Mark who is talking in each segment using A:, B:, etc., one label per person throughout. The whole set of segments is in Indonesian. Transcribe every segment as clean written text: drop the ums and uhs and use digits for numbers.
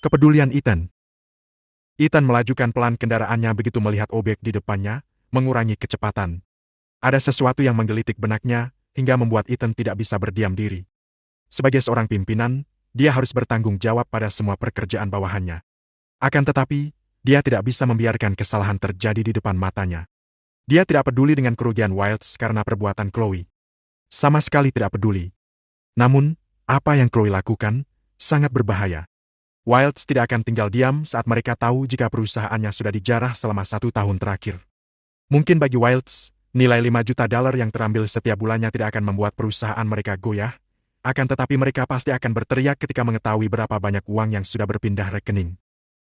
A: Kepedulian Ethan. Ethan melajukan pelan kendaraannya begitu melihat objek di depannya, mengurangi kecepatan. Ada sesuatu yang menggelitik benaknya, hingga membuat Ethan tidak bisa berdiam diri. Sebagai seorang pimpinan, dia harus bertanggung jawab pada semua pekerjaan bawahannya. Akan tetapi, dia tidak bisa membiarkan kesalahan terjadi di depan matanya. Dia tidak peduli dengan kerugian Wilds karena perbuatan Chloe. Sama sekali tidak peduli. Namun, apa yang Chloe lakukan, sangat berbahaya. Wilds tidak akan tinggal diam saat mereka tahu jika perusahaannya sudah dijarah selama 1 tahun terakhir. Mungkin bagi Wilds, nilai $5 juta yang terambil setiap bulannya tidak akan membuat perusahaan mereka goyah, akan tetapi mereka pasti akan berteriak ketika mengetahui berapa banyak uang yang sudah berpindah rekening.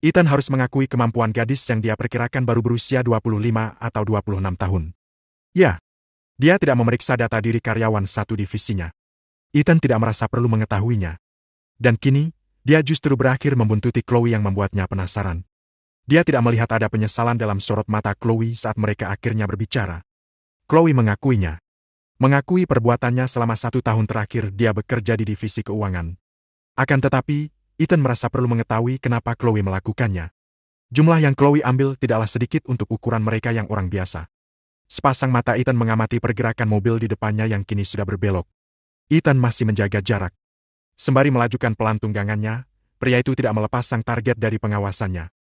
A: Ethan harus mengakui kemampuan gadis yang dia perkirakan baru berusia 25 atau 26 tahun. Ya, dia tidak memeriksa data diri karyawan satu divisinya. Ethan tidak merasa perlu mengetahuinya. Dan kini, dia justru berakhir membuntuti Chloe yang membuatnya penasaran. Dia tidak melihat ada penyesalan dalam sorot mata Chloe saat mereka akhirnya berbicara. Chloe mengakuinya. Mengakui perbuatannya selama 1 tahun terakhir dia bekerja di divisi keuangan. Akan tetapi, Ethan merasa perlu mengetahui kenapa Chloe melakukannya. Jumlah yang Chloe ambil tidaklah sedikit untuk ukuran mereka yang orang biasa. Sepasang mata Ethan mengamati pergerakan mobil di depannya yang kini sudah berbelok. Ethan masih menjaga jarak. Sembari melajukan pelan tunggangannya, pria itu tidak melepas sang target dari pengawasannya.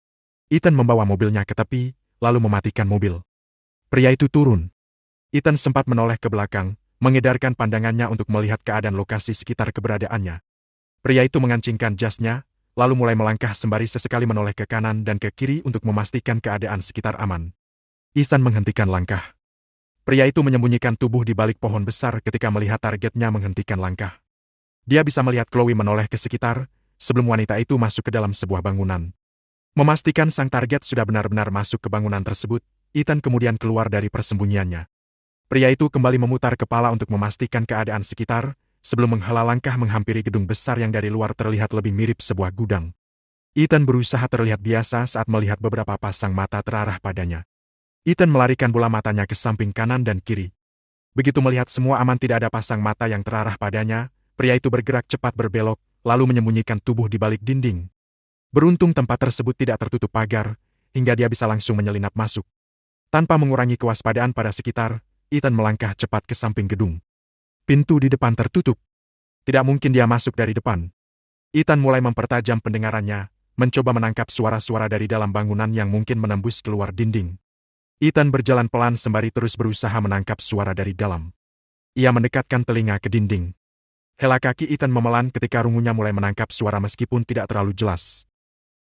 A: Ethan membawa mobilnya ke tepi, lalu mematikan mobil. Pria itu turun. Ethan sempat menoleh ke belakang, mengedarkan pandangannya untuk melihat keadaan lokasi sekitar keberadaannya. Pria itu mengancingkan jasnya, lalu mulai melangkah sembari sesekali menoleh ke kanan dan ke kiri untuk memastikan keadaan sekitar aman. Ethan menghentikan langkah. Pria itu menyembunyikan tubuh di balik pohon besar ketika melihat targetnya menghentikan langkah. Dia bisa melihat Chloe menoleh ke sekitar, sebelum wanita itu masuk ke dalam sebuah bangunan. Memastikan sang target sudah benar-benar masuk ke bangunan tersebut, Ethan kemudian keluar dari persembunyiannya. Pria itu kembali memutar kepala untuk memastikan keadaan sekitar, sebelum menghela langkah menghampiri gedung besar yang dari luar terlihat lebih mirip sebuah gudang. Ethan berusaha terlihat biasa saat melihat beberapa pasang mata terarah padanya. Ethan melarikan bola matanya ke samping kanan dan kiri. Begitu melihat semua aman tidak ada pasang mata yang terarah padanya, pria itu bergerak cepat berbelok, lalu menyembunyikan tubuh di balik dinding. Beruntung tempat tersebut tidak tertutup pagar, hingga dia bisa langsung menyelinap masuk. Tanpa mengurangi kewaspadaan pada sekitar, Ethan melangkah cepat ke samping gedung. Pintu di depan tertutup. Tidak mungkin dia masuk dari depan. Ethan mulai mempertajam pendengarannya, mencoba menangkap suara-suara dari dalam bangunan yang mungkin menembus keluar dinding. Ethan berjalan pelan sembari terus berusaha menangkap suara dari dalam. Ia mendekatkan telinga ke dinding. Hela kaki Ethan memelan ketika rungunya mulai menangkap suara meskipun tidak terlalu jelas.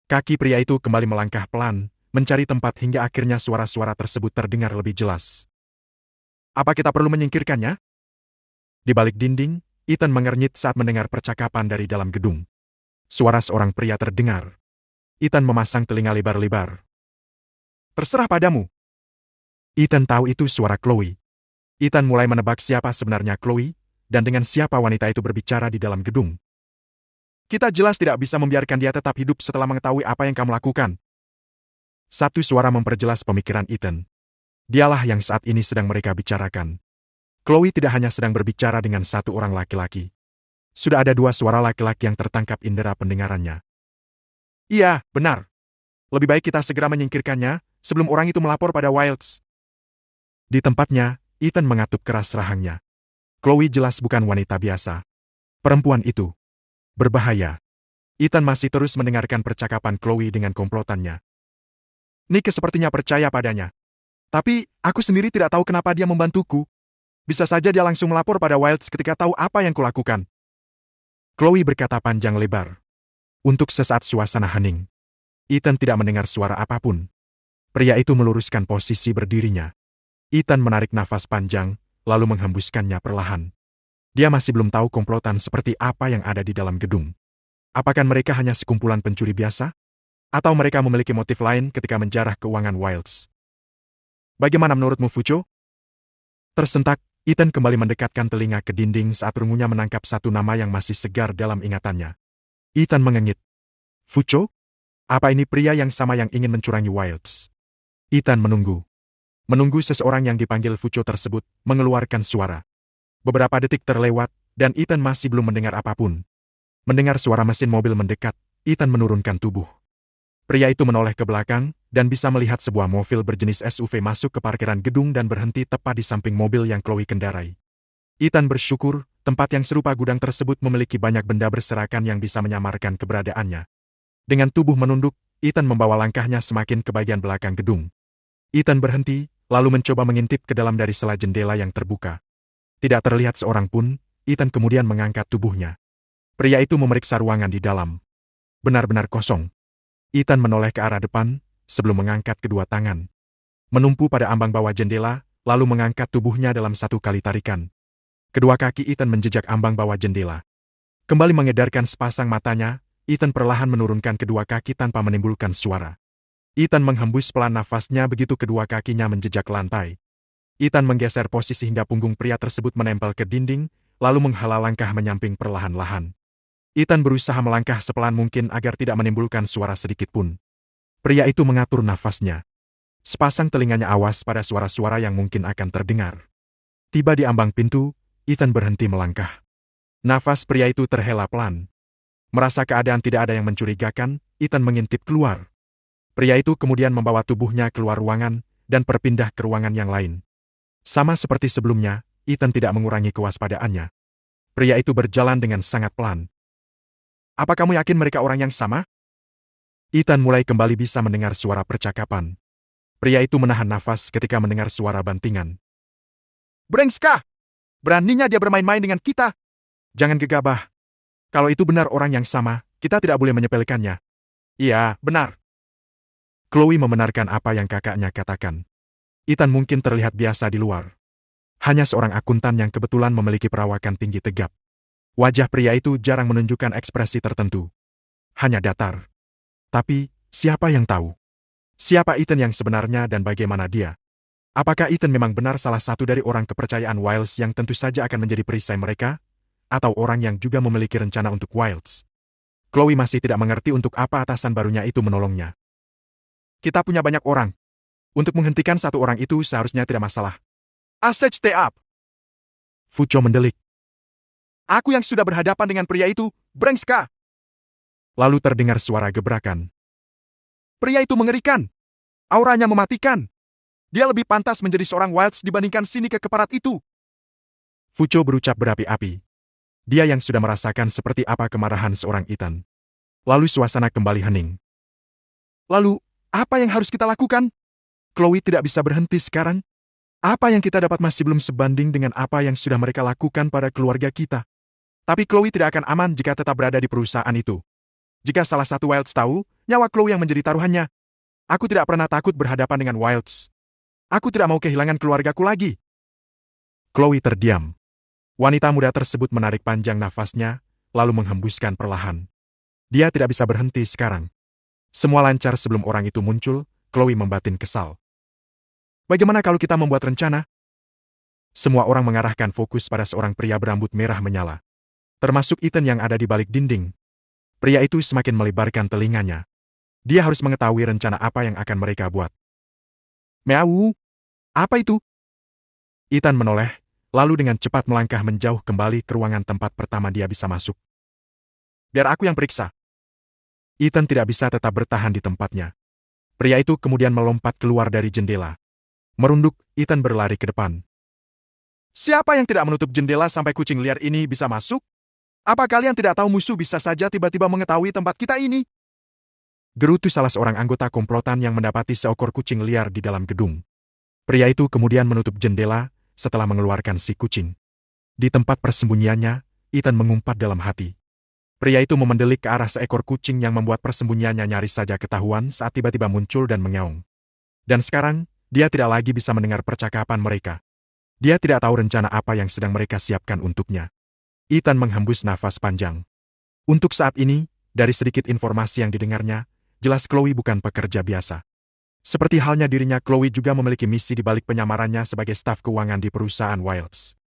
A: Kaki pria itu kembali melangkah pelan, mencari tempat hingga akhirnya suara-suara tersebut terdengar lebih jelas. Apa kita perlu menyingkirkannya? Di balik dinding, Ethan mengernyit saat mendengar percakapan dari dalam gedung. Suara seorang pria terdengar. Ethan memasang telinga lebar-lebar. Terserah padamu. Ethan tahu itu suara Chloe. Ethan mulai menebak siapa sebenarnya Chloe, dan dengan siapa wanita itu berbicara di dalam gedung. Kita jelas tidak bisa membiarkan dia tetap hidup setelah mengetahui apa yang kamu lakukan. Satu suara memperjelas pemikiran Ethan. Dialah yang saat ini sedang mereka bicarakan. Chloe tidak hanya sedang berbicara dengan satu orang laki-laki. Sudah ada 2 suara laki-laki yang tertangkap indera pendengarannya. Iya, benar. Lebih baik kita segera menyingkirkannya, sebelum orang itu melapor pada Wilds. Di tempatnya, Ethan mengatup keras rahangnya. Chloe jelas bukan wanita biasa. Perempuan itu berbahaya. Ethan masih terus mendengarkan percakapan Chloe dengan komplotannya. Nick sepertinya percaya padanya. Tapi, aku sendiri tidak tahu kenapa dia membantuku. Bisa saja dia langsung melapor pada Wilds ketika tahu apa yang kulakukan. Chloe berkata panjang lebar. Untuk sesaat suasana hening. Ethan tidak mendengar suara apapun. Pria itu meluruskan posisi berdirinya. Ethan menarik nafas panjang, lalu menghembuskannya perlahan. Dia masih belum tahu komplotan seperti apa yang ada di dalam gedung. Apakah mereka hanya sekumpulan pencuri biasa? Atau mereka memiliki motif lain ketika menjarah keuangan Wilds? Bagaimana menurutmu, Fucho? Tersentak, Ethan kembali mendekatkan telinga ke dinding saat rungunya menangkap satu nama yang masih segar dalam ingatannya. Ethan mengengit. Fucho? Apa ini pria yang sama yang ingin mencurangi Wilds? Ethan menunggu. Menunggu seseorang yang dipanggil Fucho tersebut mengeluarkan suara. Beberapa detik terlewat, dan Ethan masih belum mendengar apapun. Mendengar suara mesin mobil mendekat, Ethan menurunkan tubuh. Pria itu menoleh ke belakang, dan bisa melihat sebuah mobil berjenis SUV masuk ke parkiran gedung dan berhenti tepat di samping mobil yang Chloe kendarai. Ethan bersyukur, tempat yang serupa gudang tersebut memiliki banyak benda berserakan yang bisa menyamarkan keberadaannya. Dengan tubuh menunduk, Ethan membawa langkahnya semakin ke bagian belakang gedung. Ethan berhenti, lalu mencoba mengintip ke dalam dari sela jendela yang terbuka. Tidak terlihat seorang pun, Ethan kemudian mengangkat tubuhnya. Pria itu memeriksa ruangan di dalam. Benar-benar kosong. Ethan menoleh ke arah depan, sebelum mengangkat kedua tangan. Menumpu pada ambang bawah jendela, lalu mengangkat tubuhnya dalam satu kali tarikan. Kedua kaki Ethan menjejak ambang bawah jendela. Kembali mengedarkan sepasang matanya, Ethan perlahan menurunkan kedua kaki tanpa menimbulkan suara. Ethan menghembus pelan nafasnya begitu kedua kakinya menjejak lantai. Ethan menggeser posisi hingga punggung pria tersebut menempel ke dinding, lalu menghala langkah menyamping perlahan-lahan. Ethan berusaha melangkah sepelan mungkin agar tidak menimbulkan suara sedikit pun. Pria itu mengatur nafasnya. Sepasang telinganya awas pada suara-suara yang mungkin akan terdengar. Tiba di ambang pintu, Ethan berhenti melangkah. Nafas pria itu terhela pelan. Merasa keadaan tidak ada yang mencurigakan, Ethan mengintip keluar. Pria itu kemudian membawa tubuhnya keluar ruangan, dan berpindah ke ruangan yang lain. Sama seperti sebelumnya, Ethan tidak mengurangi kewaspadaannya. Pria itu berjalan dengan sangat pelan. Apa kamu yakin mereka orang yang sama? Ethan mulai kembali bisa mendengar suara percakapan. Pria itu menahan nafas ketika mendengar suara bantingan. Brengska! Beraninya dia bermain-main dengan kita! Jangan gegabah. Kalau itu benar orang yang sama, kita tidak boleh menyepelekannya. Iya, benar. Chloe membenarkan apa yang kakaknya katakan. Ethan mungkin terlihat biasa di luar. Hanya seorang akuntan yang kebetulan memiliki perawakan tinggi tegap. Wajah pria itu jarang menunjukkan ekspresi tertentu. Hanya datar. Tapi, siapa yang tahu? Siapa Ethan yang sebenarnya dan bagaimana dia? Apakah Ethan memang benar salah satu dari orang kepercayaan Wilds yang tentu saja akan menjadi perisai mereka? Atau orang yang juga memiliki rencana untuk Wilds? Chloe masih tidak mengerti untuk apa atasan barunya itu menolongnya. Kita punya banyak orang. Untuk menghentikan satu orang itu seharusnya tidak masalah. Asech stay up! Fucho mendelik. Aku yang sudah berhadapan dengan pria itu, Brengska! Lalu terdengar suara gebrakan. Pria itu mengerikan. Auranya mematikan. Dia lebih pantas menjadi seorang Wilds dibandingkan sini kekeparat itu. Fucho berucap berapi-api. Dia yang sudah merasakan seperti apa kemarahan seorang Ethan. Lalu suasana kembali hening. Lalu, apa yang harus kita lakukan? Chloe tidak bisa berhenti sekarang. Apa yang kita dapat masih belum sebanding dengan apa yang sudah mereka lakukan pada keluarga kita. Tapi Chloe tidak akan aman jika tetap berada di perusahaan itu. Jika salah satu Wilds tahu, nyawa Chloe yang menjadi taruhannya. Aku tidak pernah takut berhadapan dengan Wilds. Aku tidak mau kehilangan keluargaku lagi. Chloe terdiam. Wanita muda tersebut menarik panjang nafasnya, lalu menghembuskan perlahan. Dia tidak bisa berhenti sekarang. Semua lancar sebelum orang itu muncul, Chloe membatin kesal. Bagaimana kalau kita membuat rencana? Semua orang mengarahkan fokus pada seorang pria berambut merah menyala. Termasuk Ethan yang ada di balik dinding. Pria itu semakin melebarkan telinganya. Dia harus mengetahui rencana apa yang akan mereka buat. Meow! Apa itu? Ethan menoleh, lalu dengan cepat melangkah menjauh kembali ke ruangan tempat pertama dia bisa masuk. Biar aku yang periksa. Ethan tidak bisa tetap bertahan di tempatnya. Pria itu kemudian melompat keluar dari jendela. Merunduk, Ethan berlari ke depan. Siapa yang tidak menutup jendela sampai kucing liar ini bisa masuk? Apa kalian tidak tahu musuh bisa saja tiba-tiba mengetahui tempat kita ini? Gerutu salah seorang anggota komplotan yang mendapati seekor kucing liar di dalam gedung. Pria itu kemudian menutup jendela, setelah mengeluarkan si kucing. Di tempat persembunyiannya, Ethan mengumpat dalam hati. Pria itu memendelik ke arah seekor kucing yang membuat persembunyiannya nyaris saja ketahuan saat tiba-tiba muncul dan mengaum. Dan sekarang, dia tidak lagi bisa mendengar percakapan mereka. Dia tidak tahu rencana apa yang sedang mereka siapkan untuknya. Ethan menghembus nafas panjang. Untuk saat ini, dari sedikit informasi yang didengarnya, jelas Chloe bukan pekerja biasa. Seperti halnya dirinya, Chloe juga memiliki misi di balik penyamarannya sebagai staf keuangan di perusahaan Wilds.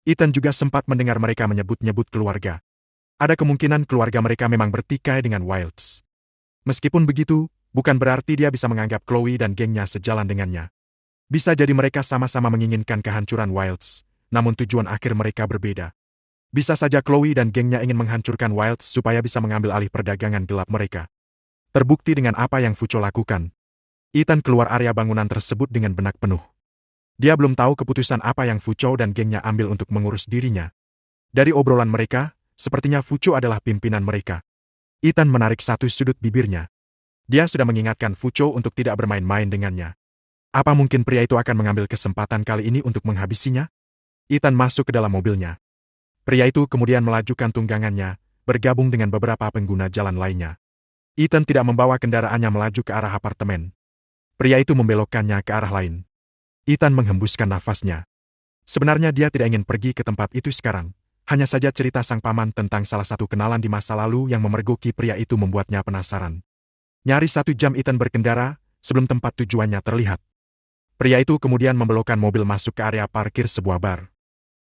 A: Ethan juga sempat mendengar mereka menyebut-nyebut keluarga. Ada kemungkinan keluarga mereka memang bertikai dengan Wilds. Meskipun begitu, bukan berarti dia bisa menganggap Chloe dan gengnya sejalan dengannya. Bisa jadi mereka sama-sama menginginkan kehancuran Wilds, namun tujuan akhir mereka berbeda. Bisa saja Chloe dan gengnya ingin menghancurkan Wilds supaya bisa mengambil alih perdagangan gelap mereka. Terbukti dengan apa yang Fucho lakukan. Ethan keluar area bangunan tersebut dengan benak penuh. Dia belum tahu keputusan apa yang Fucho dan gengnya ambil untuk mengurus dirinya. Dari obrolan mereka, sepertinya Fucho adalah pimpinan mereka. Ethan menarik satu sudut bibirnya. Dia sudah mengingatkan Fucho untuk tidak bermain-main dengannya. Apa mungkin pria itu akan mengambil kesempatan kali ini untuk menghabisinya? Ethan masuk ke dalam mobilnya. Pria itu kemudian melajukan tunggangannya, bergabung dengan beberapa pengguna jalan lainnya. Ethan tidak membawa kendaraannya melaju ke arah apartemen. Pria itu membelokkannya ke arah lain. Ethan menghembuskan nafasnya. Sebenarnya dia tidak ingin pergi ke tempat itu sekarang. Hanya saja cerita sang paman tentang salah satu kenalan di masa lalu yang memergoki pria itu membuatnya penasaran. Nyaris 1 jam Ethan berkendara, sebelum tempat tujuannya terlihat. Pria itu kemudian membelokkan mobil masuk ke area parkir sebuah bar.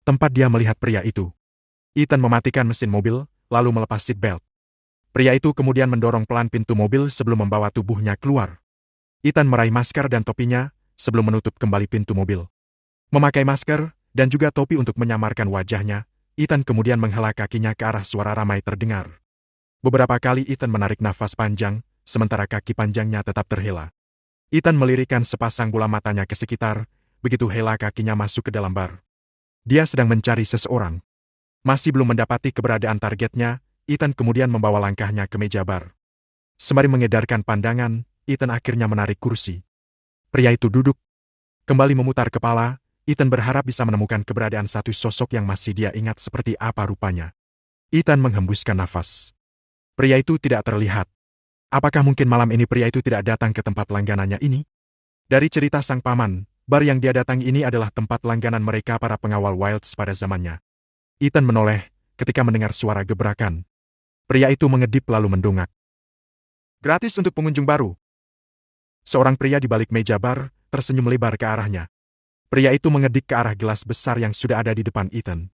A: Tempat dia melihat pria itu. Ethan mematikan mesin mobil, lalu melepas seatbelt. Pria itu kemudian mendorong pelan pintu mobil sebelum membawa tubuhnya keluar. Ethan meraih masker dan topinya, sebelum menutup kembali pintu mobil. Memakai masker, dan juga topi untuk menyamarkan wajahnya, Ethan kemudian menghela kakinya ke arah suara ramai terdengar. Beberapa kali Ethan menarik nafas panjang, sementara kaki panjangnya tetap terhela. Ethan melirikkan sepasang bola matanya ke sekitar, begitu hela kakinya masuk ke dalam bar. Dia sedang mencari seseorang. Masih belum mendapati keberadaan targetnya, Ethan kemudian membawa langkahnya ke meja bar. Sembari mengedarkan pandangan, Ethan akhirnya menarik kursi. Pria itu duduk. Kembali memutar kepala, Ethan berharap bisa menemukan keberadaan satu sosok yang masih dia ingat seperti apa rupanya. Ethan menghembuskan nafas. Pria itu tidak terlihat. Apakah mungkin malam ini pria itu tidak datang ke tempat langganannya ini? Dari cerita sang paman, bar yang dia datangi ini adalah tempat langganan mereka para pengawal Wilds pada zamannya. Ethan menoleh ketika mendengar suara gebrakan. Pria itu mengedip lalu mendongak. Gratis untuk pengunjung baru. Seorang pria di balik meja bar tersenyum lebar ke arahnya. Pria itu mengedik ke arah gelas besar yang sudah ada di depan Ethan.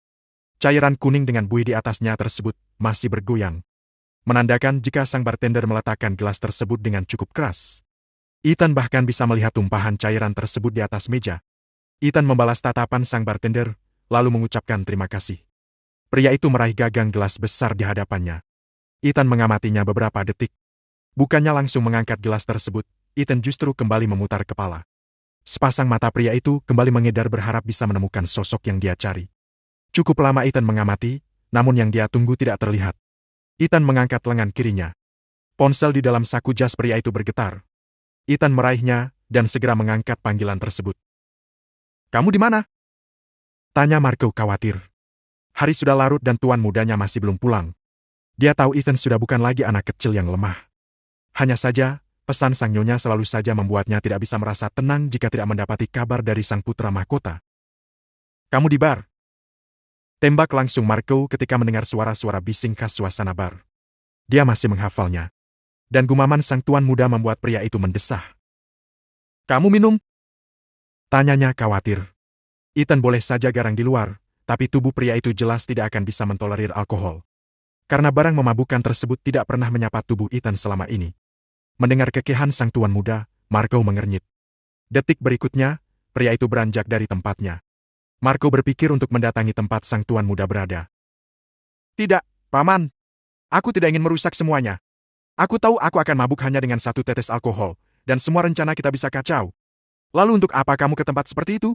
A: Cairan kuning dengan buih di atasnya tersebut masih bergoyang. Menandakan jika sang bartender meletakkan gelas tersebut dengan cukup keras. Ethan bahkan bisa melihat tumpahan cairan tersebut di atas meja. Ethan membalas tatapan sang bartender, lalu mengucapkan terima kasih. Pria itu meraih gagang gelas besar di hadapannya. Ethan mengamatinya beberapa detik. Bukannya langsung mengangkat gelas tersebut, Ethan justru kembali memutar kepala. Sepasang mata pria itu kembali mengedar berharap bisa menemukan sosok yang dia cari. Cukup lama Ethan mengamati, namun yang dia tunggu tidak terlihat. Ethan mengangkat lengan kirinya. Ponsel di dalam saku jas pria itu bergetar. Ethan meraihnya, dan segera mengangkat panggilan tersebut. "Kamu di mana?" tanya Marco khawatir. Hari sudah larut dan tuan mudanya masih belum pulang. Dia tahu Ethan sudah bukan lagi anak kecil yang lemah. Hanya saja, pesan sang nyonya selalu saja membuatnya tidak bisa merasa tenang jika tidak mendapati kabar dari sang putra mahkota. "Kamu di bar?" Tembak langsung Marco ketika mendengar suara-suara bising khas suasana bar. Dia masih menghafalnya. Dan gumaman sang tuan muda membuat pria itu mendesah. "Kamu minum?" tanyanya khawatir. Ethan boleh saja garang di luar, tapi tubuh pria itu jelas tidak akan bisa mentolerir alkohol. Karena barang memabukkan tersebut tidak pernah menyapa tubuh Ethan selama ini. Mendengar kekehan sang tuan muda, Marco mengernyit. Detik berikutnya, pria itu beranjak dari tempatnya. Marco berpikir untuk mendatangi tempat sang tuan muda berada. "Tidak, paman. Aku tidak ingin merusak semuanya. Aku tahu aku akan mabuk hanya dengan 1 tetes alkohol, dan semua rencana kita bisa kacau. Lalu untuk apa kamu ke tempat seperti itu?"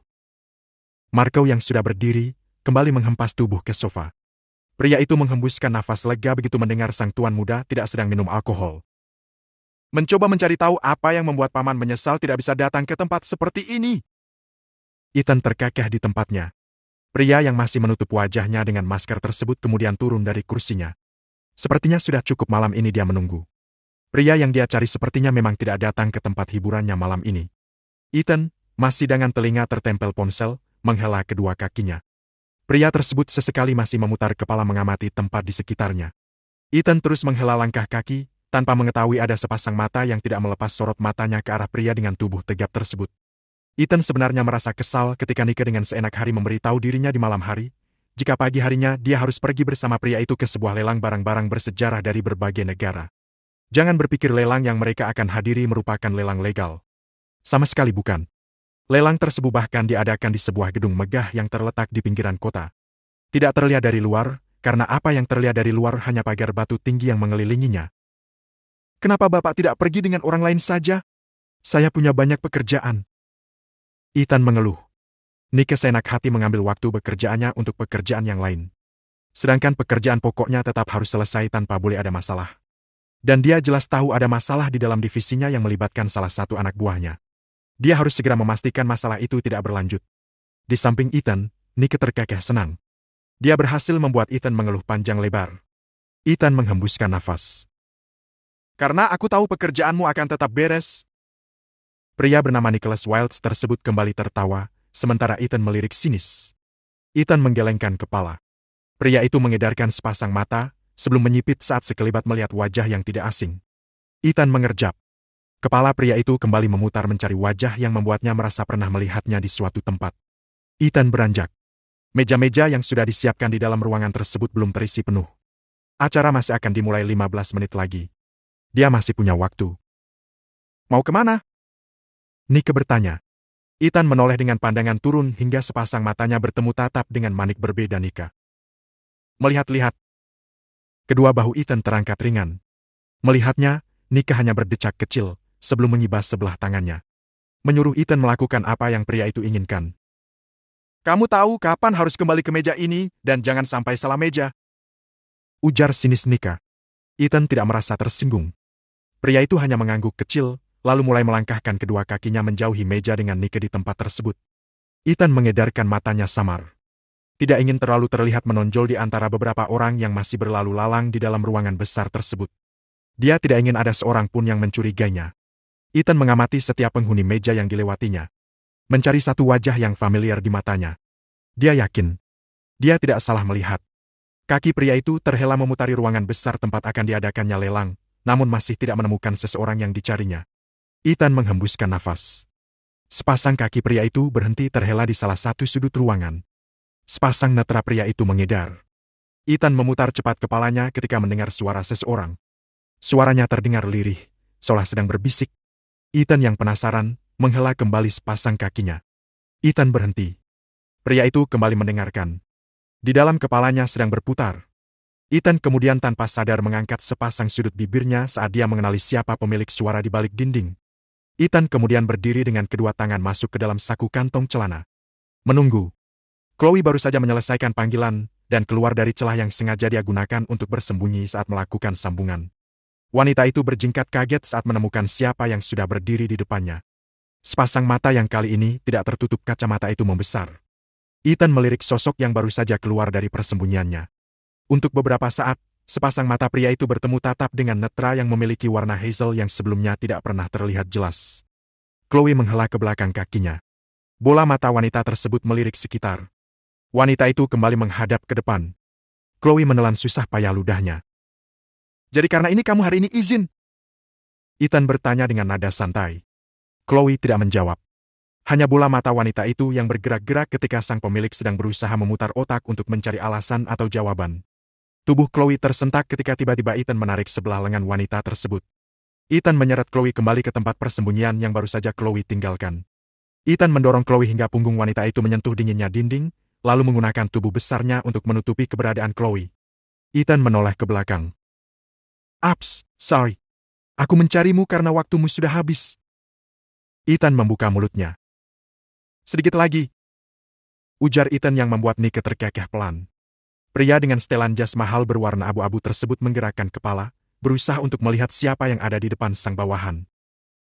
A: Marco yang sudah berdiri, kembali menghempas tubuh ke sofa. Pria itu menghembuskan nafas lega begitu mendengar sang tuan muda tidak sedang minum alkohol. "Mencoba mencari tahu apa yang membuat paman menyesal tidak bisa datang ke tempat seperti ini." Ethan terkekeh di tempatnya. Pria yang masih menutup wajahnya dengan masker tersebut kemudian turun dari kursinya. Sepertinya sudah cukup malam ini dia menunggu. Pria yang dia cari sepertinya memang tidak datang ke tempat hiburannya malam ini. Ethan, masih dengan telinga tertempel ponsel, menghela kedua kakinya. Pria tersebut sesekali masih memutar kepala mengamati tempat di sekitarnya. Ethan terus menghela langkah kaki, tanpa mengetahui ada sepasang mata yang tidak melepas sorot matanya ke arah pria dengan tubuh tegap tersebut. Ethan sebenarnya merasa kesal ketika Nike dengan seenak hari memberitahu dirinya di malam hari, jika pagi harinya dia harus pergi bersama pria itu ke sebuah lelang barang-barang bersejarah dari berbagai negara. Jangan berpikir lelang yang mereka akan hadiri merupakan lelang legal. Sama sekali bukan. Lelang tersebut bahkan diadakan di sebuah gedung megah yang terletak di pinggiran kota. Tidak terlihat dari luar, karena apa yang terlihat dari luar hanya pagar batu tinggi yang mengelilinginya. Kenapa Bapak tidak pergi dengan orang lain saja? Saya punya banyak pekerjaan. Ethan mengeluh. Nike seenak hati mengambil waktu bekerjaannya untuk pekerjaan yang lain. Sedangkan pekerjaan pokoknya tetap harus selesai tanpa boleh ada masalah. Dan dia jelas tahu ada masalah di dalam divisinya yang melibatkan salah satu anak buahnya. Dia harus segera memastikan masalah itu tidak berlanjut. Di samping Ethan, Nike terkekeh senang. Dia berhasil membuat Ethan mengeluh panjang lebar. Ethan menghembuskan nafas. Karena aku tahu pekerjaanmu akan tetap beres. Pria bernama Nicholas Wilds tersebut kembali tertawa, sementara Ethan melirik sinis. Ethan menggelengkan kepala. Pria itu mengedarkan sepasang mata, sebelum menyipit saat sekelibat melihat wajah yang tidak asing. Ethan mengerjap. Kepala pria itu kembali memutar mencari wajah yang membuatnya merasa pernah melihatnya di suatu tempat. Ethan beranjak. Meja-meja yang sudah disiapkan di dalam ruangan tersebut belum terisi penuh. Acara masih akan dimulai 15 menit lagi. Dia masih punya waktu. Mau kemana? Nike bertanya. Ethan menoleh dengan pandangan turun hingga sepasang matanya bertemu tatap dengan manik berbeda Nike. Melihat-lihat. Kedua bahu Ethan terangkat ringan. Melihatnya, Nike hanya berdecak kecil, sebelum menyibas sebelah tangannya. Menyuruh Ethan melakukan apa yang pria itu inginkan. Kamu tahu kapan harus kembali ke meja ini, dan jangan sampai salah meja. Ujar sinis Nike. Ethan tidak merasa tersinggung. Pria itu hanya mengangguk kecil, lalu mulai melangkahkan kedua kakinya menjauhi meja dengan Nike di tempat tersebut. Ethan mengedarkan matanya samar. Tidak ingin terlalu terlihat menonjol di antara beberapa orang yang masih berlalu lalang di dalam ruangan besar tersebut. Dia tidak ingin ada seorang pun yang mencurigainya. Ethan mengamati setiap penghuni meja yang dilewatinya. Mencari satu wajah yang familiar di matanya. Dia yakin. Dia tidak salah melihat. Kaki pria itu terhela memutari ruangan besar tempat akan diadakannya lelang, namun masih tidak menemukan seseorang yang dicarinya. Ethan menghembuskan nafas. Sepasang kaki pria itu berhenti terhela di salah satu sudut ruangan. Sepasang netra pria itu mengedar. Ethan memutar cepat kepalanya ketika mendengar suara seseorang. Suaranya terdengar lirih, seolah sedang berbisik. Ethan yang penasaran, menghela kembali sepasang kakinya. Ethan berhenti. Pria itu kembali mendengarkan. Di dalam kepalanya sedang berputar. Ethan kemudian tanpa sadar mengangkat sepasang sudut bibirnya saat dia mengenali siapa pemilik suara di balik dinding. Ethan kemudian berdiri dengan kedua tangan masuk ke dalam saku kantong celana. Menunggu. Chloe baru saja menyelesaikan panggilan, dan keluar dari celah yang sengaja dia gunakan untuk bersembunyi saat melakukan sambungan. Wanita itu berjingkat kaget saat menemukan siapa yang sudah berdiri di depannya. Sepasang mata yang kali ini tidak tertutup kacamata itu membesar. Ethan melirik sosok yang baru saja keluar dari persembunyiannya. Untuk beberapa saat, sepasang mata pria itu bertemu tatap dengan netra yang memiliki warna hazel yang sebelumnya tidak pernah terlihat jelas. Chloe menghela ke belakang kakinya. Bola mata wanita tersebut melirik sekitar. Wanita itu kembali menghadap ke depan. Chloe menelan susah payah ludahnya. Jadi karena ini kamu hari ini izin? Ethan bertanya dengan nada santai. Chloe tidak menjawab. Hanya bola mata wanita itu yang bergerak-gerak ketika sang pemilik sedang berusaha memutar otak untuk mencari alasan atau jawaban. Tubuh Chloe tersentak ketika tiba-tiba Ethan menarik sebelah lengan wanita tersebut. Ethan menyeret Chloe kembali ke tempat persembunyian yang baru saja Chloe tinggalkan. Ethan mendorong Chloe hingga punggung wanita itu menyentuh dinginnya dinding, lalu menggunakan tubuh besarnya untuk menutupi keberadaan Chloe. Ethan menoleh ke belakang. Ups, sorry. Aku mencarimu karena waktumu sudah habis. Ethan membuka mulutnya. Sedikit lagi. Ujar Ethan yang membuat Nike terkekeh pelan. Pria dengan setelan jas mahal berwarna abu-abu tersebut menggerakkan kepala, berusaha untuk melihat siapa yang ada di depan sang bawahan.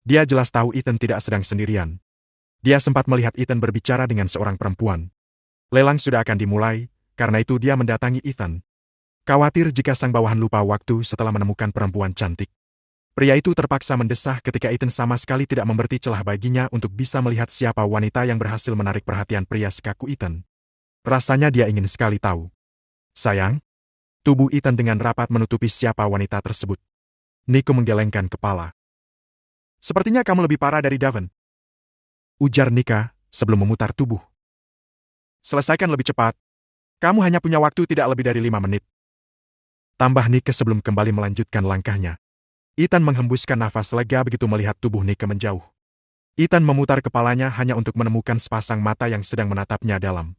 A: Dia jelas tahu Ethan tidak sedang sendirian. Dia sempat melihat Ethan berbicara dengan seorang perempuan. Lelang sudah akan dimulai, karena itu dia mendatangi Ethan. Khawatir jika sang bawahan lupa waktu setelah menemukan perempuan cantik. Pria itu terpaksa mendesah ketika Ethan sama sekali tidak memberi celah baginya untuk bisa melihat siapa wanita yang berhasil menarik perhatian pria sekaku Ethan. Rasanya dia ingin sekali tahu. Sayang, tubuh Ethan dengan rapat menutupi siapa wanita tersebut. Nike menggelengkan kepala. Sepertinya kamu lebih parah dari Davin. Ujar Nike sebelum memutar tubuh. Selesaikan lebih cepat. Kamu hanya punya waktu tidak lebih dari 5 menit. Tambah Nike sebelum kembali melanjutkan langkahnya. Ethan menghembuskan nafas lega begitu melihat tubuh Nike menjauh. Ethan memutar kepalanya hanya untuk menemukan sepasang mata yang sedang menatapnya dalam.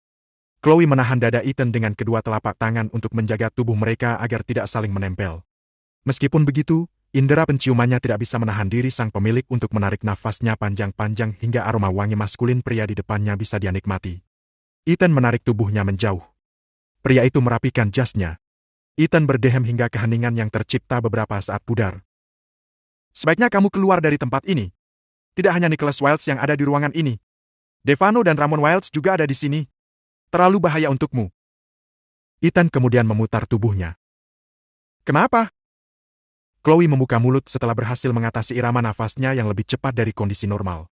A: Chloe menahan dada Ethan dengan kedua telapak tangan untuk menjaga tubuh mereka agar tidak saling menempel. Meskipun begitu, indera penciumannya tidak bisa menahan diri sang pemilik untuk menarik nafasnya panjang-panjang hingga aroma wangi maskulin pria di depannya bisa dia nikmati. Ethan menarik tubuhnya menjauh. Pria itu merapikan jasnya. Ethan berdehem hingga keheningan yang tercipta beberapa saat pudar. Sebaiknya kamu keluar dari tempat ini. Tidak hanya Nicholas Wilds yang ada di ruangan ini. Devano dan Ramon Wilds juga ada di sini. Terlalu bahaya untukmu. Ethan kemudian memutar tubuhnya. Kenapa? Chloe membuka mulut setelah berhasil mengatasi irama nafasnya yang lebih cepat dari kondisi normal.